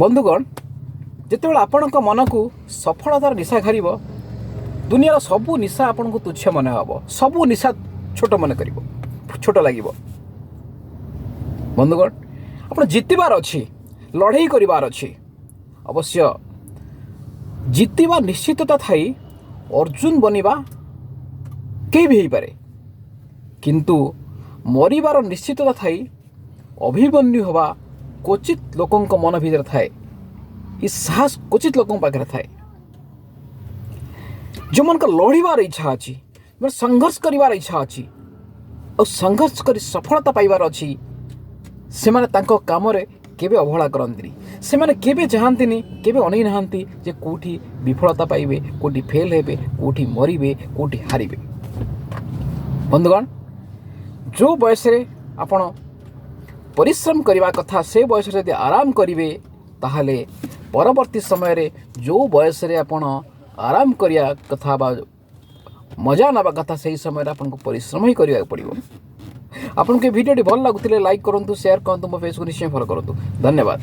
बंधुगण जितेबाला आपण मन को सफलतार निशा घार दुनियार सबू निशा आपन को तुच्छ मन हम सबू निशा छोट मन कर छोट लगे बंधुगण आप जितबार अच्छी लड़ाई करार अच्छी अवश्य जितवा निश्चितता थाई अर्जुन बनवा कई भी हो पारे किंतु मरिबार निश्चितता थाई अभिमन्यु हवा क्वचित लोकों मन भीतर थाए ये साहस क्वचित लोकों पाखे थाए जो मन का लड़ार इच्छा अच्छी जो संघर्ष करार इच्छा अच्छी और संघर्ष कर सफलता पाइबार अच्छी से माने तांको काम रे केबे अवहेला करंतिनी से माने केबे चाहंतिनी केबे अनै नहांती जे कोठी विफलता पाइबे कोठी फेल हेबे कोठी मरिबे कोठी हारिबे। बंधुगण जो बयस रे आपण परिश्रम करने कथा से बयस यदि आराम करेंगे ताहले परवर्ती समय रे जो बयस रे आपण आराम करिया कथा बा मजा नवा कथा से समय आपन को परिश्रम ही करिया पड़िबो। आपन के वीडियो भल लगुतिले लाइक करंतु शेयर करंतु मो फेसबुक निश्चय फॉलो करंतु। धन्यवाद।